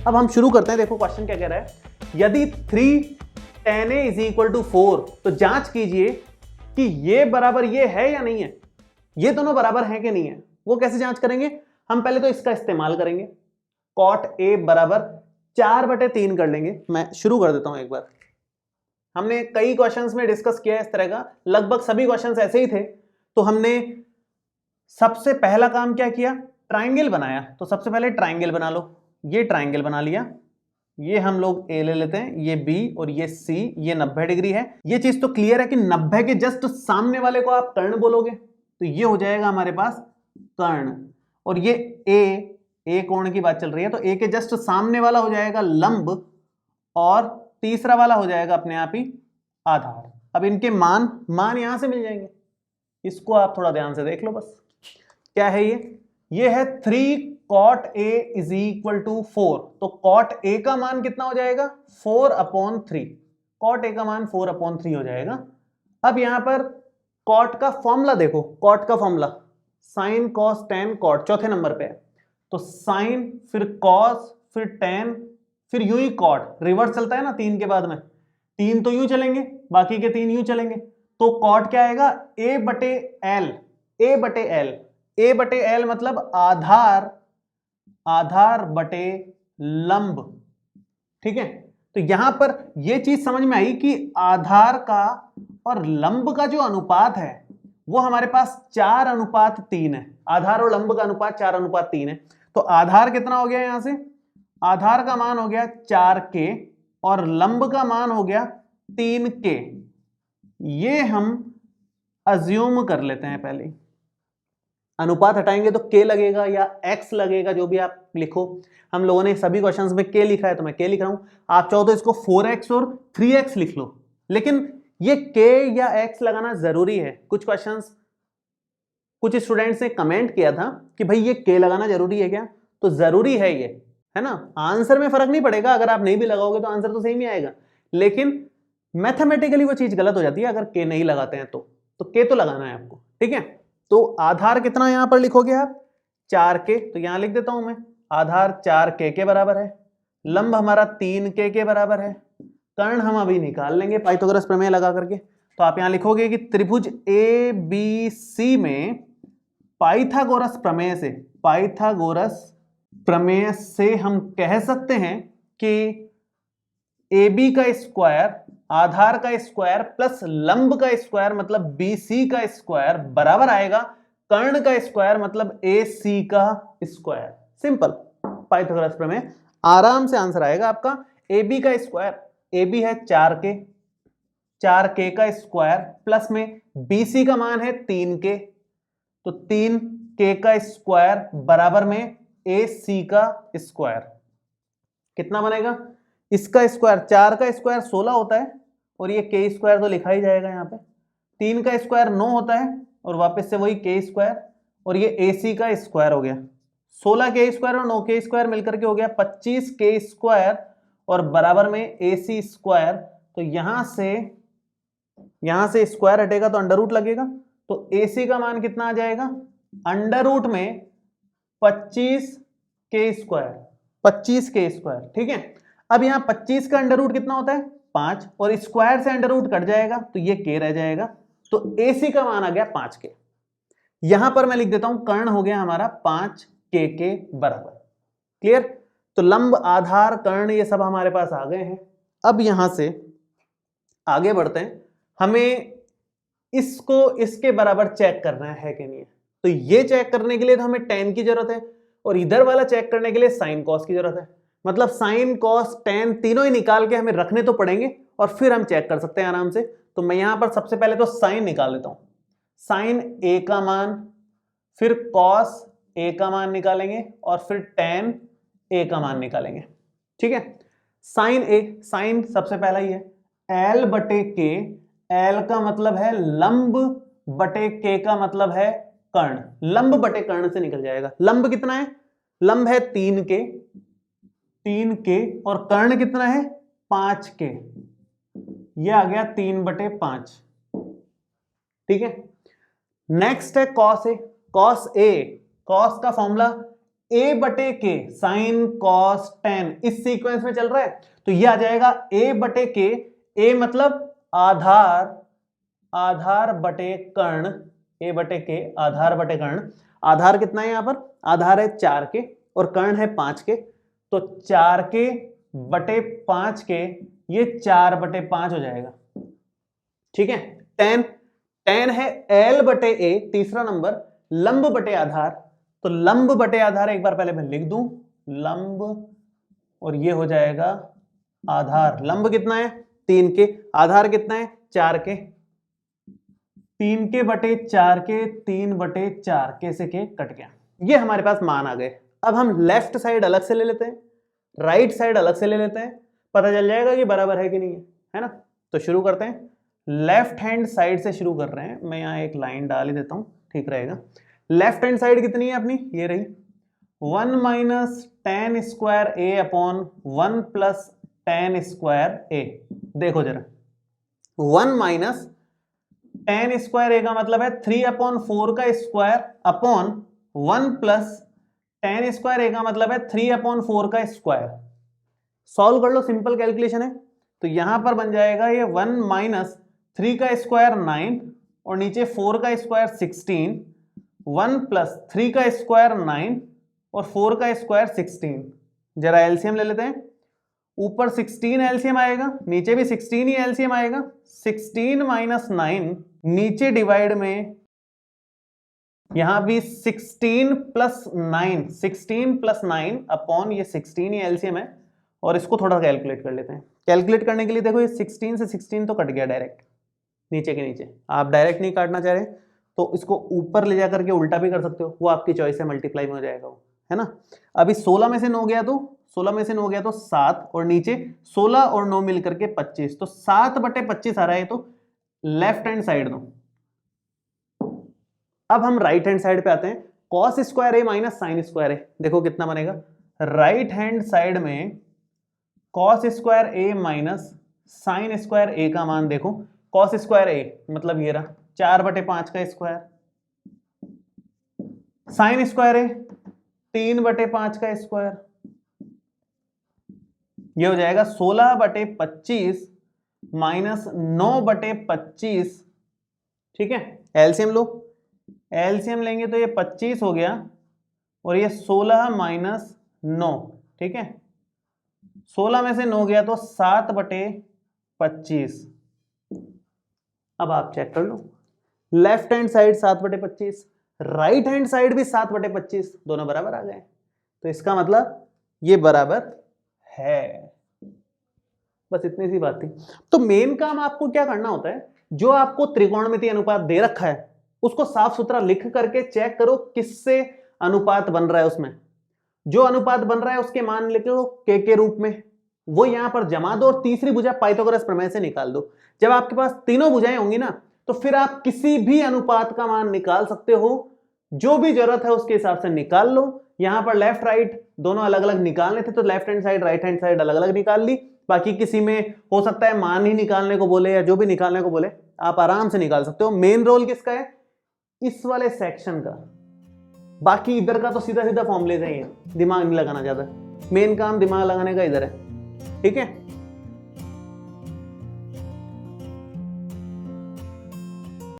अब हम शुरू करते हैं। देखो क्वेश्चन क्या कह रहा है, यदि 3 tan a is equal to 4 तो जांच कीजिए कि ये बराबर ये है या नहीं है, ये दोनों बराबर हैं कि नहीं है। वो कैसे जांच करेंगे, हम पहले तो इसका इस्तेमाल करेंगे, cot a बराबर 4/3 कर लेंगे। मैं शुरू कर देता हूं एक बार। हमने कई क्वेश्चंस में डिस्कस किया है इस तरह का, लगभग सभी क्वेश्चंस ऐसे ही थे। तो हमने सबसे पहला काम क्या किया, ट्राइंगल बनाया। तो सबसे पहले ट्राइंगल बना लो, ये ट्राइंगल बना लिया, ये हम लोग ए ले लेते हैं, ये बी और ये सी, ये 90 डिग्री है। ये चीज तो क्लियर है कि 90 के जस्ट सामने वाले को आप कर्ण बोलोगे, तो ये हो जाएगा हमारे पास कर्ण। और ये ए कोण की बात चल रही है, तो ए के जस्ट सामने वाला हो जाएगा लंब, और तीसरा वाला हो जाएगा अपने आप ही आधार। अब इनके मान यहां से मिल जाएंगे, इसको आप थोड़ा ध्यान से देख लो बस। क्या है ये है 3 cot a is equal to 4। तो cot a का मान कितना हो जाएगा, 4/3। cot a का मान 4/3 हो जाएगा। अब यहां पर cot का फॉर्मूला देखो, cot का formula sin cos tan cot चौथे नंबर पे है। तो sin फिर cos फिर tan फिर यूं ही cot, रिवर्स चलता है ना 3 के बाद में, 3 तो यूं चलेंगे, बाकी के 3 यूं चलेंगे। तो cot क्या आएगा, a/l, a/l मतलब आधार बटे लंब। ठीक है, तो यहां पर यह चीज समझ में आई कि आधार का और लंब का जो अनुपात है वो हमारे पास 4/3 है। आधार और लंब का अनुपात 4/3 है। तो आधार कितना हो गया, यहां से आधार का मान हो गया 4k और लंब का मान हो गया 3k। ये हम अज्यूम कर लेते हैं, पहले अनुपात हटाएंगे तो k लगेगा या x लगेगा, जो भी आप लिखो। हम लोगों ने सभी क्वेश्चंस में k लिखा है तो मैं k लिख रहा हूं। आप चाहो तो इसको 4x और 3x लिख लो, लेकिन ये k या x लगाना जरूरी है। कुछ स्टूडेंट्स ने कमेंट किया था कि भाई ये k लगाना जरूरी है क्या, तो जरूरी है, ये है ना। आंसर में फर्क नहीं पड़ेगा, अगर आप नहीं भी लगाओगे तो आंसर तो सेम ही आएगा, लेकिन मैथमेटिकली वो चीज गलत हो जाती है अगर k नहीं लगाते हैं तो k तो लगाना है आपको। ठीक है, तो आधार कितना यहां पर लिखोगे आप, 4k, तो यहां लिख देता हूं मैं, आधार 4k के बराबर है, लंब हमारा 3k के बराबर है, कर्ण हम अभी निकाल लेंगे पाइथागोरस प्रमेय लगा करके। तो आप यहां लिखोगे कि त्रिभुज ABC में पाइथागोरस प्रमेय से हम कह सकते हैं कि AB का स्क्वायर, आधार का स्क्वायर प्लस लंब का स्क्वायर मतलब BC का स्क्वायर बराबर आएगा कर्ण का स्क्वायर मतलब AC का स्क्वायर। सिंपल, पाइथागोरस प्रमेय, आराम से आंसर आएगा आपका। AB का स्क्वायर, AB है 4k का स्क्वायर प्लस में BC का मान है 3k, तो 3k का स्क्वायर बराबर में AC का स्क्वायर। कितना बनेगा, इसका स्क्वायर, 4 का स्क्वायर 16 होता है और ये k स्क्वायर तो लिखा ही जाएगा यहाँ पे, 3 का स्क्वायर 9 होता है और वापस से वही k स्क्वायर, और ये AC का स्क्वायर हो गया 16k स्क्वायर और 9k स्क्वायर मिलकर के हो गया 25k स्क्वायर और बराबर में AC स्क्वायर। तो यहां से स्क्वायर हटेगा तो अंडर रूट लगेगा, तो AC का मान कितना आ जाएगा, अंडर रूट में 25k स्क्वायर। ठीक है, अब यहां 25 का अंडर रूट कितना होता है, 5, और स्क्वायर से अंडर रूट कट जाएगा तो ये k रह जाएगा, तो AC का मान आ गया 5k। यहां पर मैं लिख देता हूं कर्ण हो गया हमारा 5k के बराबर। क्लियर, तो लंब, आधार, कर्ण ये सब हमारे पास आ गए हैं। अब यहां से आगे बढ़ते हैं, हमें इसको इसके बराबर चेक करना है कि नहीं है। तो ये चेक करने के लिए तो हमें tan की जरूरत है, और इधर वाला चेक करने के लिए sin cos की जरूरत है। मतलब sin cos tan तीनों ही निकाल के हमें रखने तो पड़ेंगे और फिर हम चेक कर सकते हैं आराम से। तो मैं यहां पर सबसे पहले तो sin निकाल लेता हूं, sin a का मान, फिर cos a का मान निकालेंगे और फिर tan a का मान निकालेंगे। ठीक है, sin सबसे पहला ही है l बटे k, l का मतलब है लंब बटे k का मतलब है कर्ण, लंब बटे कर्ण से निकल जाएगा। लंब कितना है, लंब है 3k और कर्ण कितना है 5k, ये आ गया 3/5। ठीक है, नेक्स्ट है cos a का फॉर्मूला a बटे के साइन कॉस टेन इस सीक्वेंस में चल रहा है, तो ये आ जाएगा a बटे के, a मतलब आधार, आधार बटे कर्ण, a बटे के आधार बटे कर्ण। आधार कितना है यहां पर, आधार है 4 के और कर्ण है 5 के, तो 4 के बटे 5 के, ये 4 बटे 5 हो जाएगा। ठीक है, टेन, टेन है l बटे a, तीसरा नंबर लंब बटे आधार, तो लंब बटे आधार एक बार पहले मैं लिख दूं, लंब, और ये हो जाएगा आधार। लंब कितना है 3 के, आधार कितना है 4 के, 3 के बटे 4 के, 3 बटे 4 के से के कट गया। ये हमारे पास मान आ गए। अब हम लेफ्ट साइड अलग से ले लेते हैं, राइट साइड अलग से ले लेते हैं, पता चल जाएगा कि बराबर है कि नहीं है ना। तो शुरू करते हैं, लेफ्ट हैंड साइड से शुरू कर रहे हैं। मैं यहाँ एक लाइन डाल ही देता हूं, ठीक रहेगा। लेफ्ट हैंड साइड कितनी है अपनी, ये रही 1 माइनस टेन स्क्वायर ए अपॉन 1 प्लस टेन स्क्वायर ए। देखो जरा, 1 माइनस टेन स्क्वायर ए का मतलब है 3 अपॉन 4 का square upon 1 plus ten square A का मतलब है 3 अपॉन 4 का स्क्वायर। सॉल्व कर लो, सिंपल कैलकुलेशन है। तो यहां पर बन जाएगा ये 1 माइनस 3 का स्क्वायर 9 और नीचे 4 का स्क्वायर 16, 1 प्लस 3 का स्क्वायर 9 और 4 का स्क्वायर 16। जरा एलसीएम ले लेते हैं, ऊपर 16 एलसीएम आएगा, नीचे भी 16 ही एलसीएम आएगा। 16 माइनस 9, नीचे डिवाइड में यहां भी 16 प्लस 9, 16 प्लस 9 अपॉन ये 16 ही एलसीएम है। और इसको थोड़ा कैलकुलेट कर लेते हैं। कैलकुलेट करने के लिए देखो, ये 16 से 16 तो कट गया डायरेक्ट, नीचे के नीचे। आप डायरेक्ट नहीं काटना चाह रहे तो इसको ऊपर ले जाकर के उल्टा भी कर सकते हो, वो आपकी चॉइस है, मल्टीप्लाई में हो जाएगा वो, है ना। अभी 16 में से 9 गया तो 16 में से 9 गया तो 7 और नीचे 16 और 9 मिलकर के 25, तो 7 बटे 25 आ रहा है। तो लेफ्ट हैंड साइड दो। अब हम राइट हैंड साइड पे आते हैं, कॉस स्क्वायर ए माइनस साइन स्क्वायर ए। देखो कितना बनेगा, राइट हैंड साइड में cos square A minus sine square A का मान देखो। कॉस स्क्वायर ए मतलब ये रहा 4 बटे 5 का स्क्वायर, साइन स्क्वायर ए 3 बटे 5 का स्क्वायर, ये हो जाएगा 16 बटे 25 माइनस 9 बटे 25। ठीक है, एलसीएम लो, एलसीएम लेंगे तो ये 25 हो गया और ये 16 माइनस 9। ठीक है, 16 में से 9 गया तो 7 बटे 25। अब आप चेक कर लो, लेफ्ट हैंड साइड 7 बटे 25, राइट हैंड साइड भी 7 बटे 25, दोनों बराबर आ गए। तो इसका मतलब ये बराबर है। बस इतनी सी बात थी। तो मेन काम आपको क्या करना होता है, जो आपको त्रिकोणमितीय अनुपात दे रखा है उसको साफ सुथरा लिख करके चेक करो किससे अनुपात बन रहा है। उसमें जो अनुपात बन रहा है उसके मान लिख लो के रूप में, वो यहां पर जमा दो और तीसरी भुजा पाइथागोरस प्रमेय से निकाल दो। जब आपके पास तीनों भुजाएं होंगी ना, तो फिर आप किसी भी अनुपात का मान निकाल सकते हो, जो भी जरूरत है उसके हिसाब से निकाल लो। यहां पर लेफ्ट राइट दोनों अलग अलग निकालने थे तो left hand side right hand side अलग अलग निकाल ली। बाकी किसी में हो सकता है मान ही निकालने को बोले या जो भी निकालने को बोले, आप आराम से निकाल सकते हो। मेन रोल किसका है, इस वाले सेक्शन का। बाकी इधर का तो सीधा सीधा फॉर्मूले ही है, दिमाग नहीं लगाना ज्यादा। मेन काम दिमाग लगाने का इधर है। ठीक है।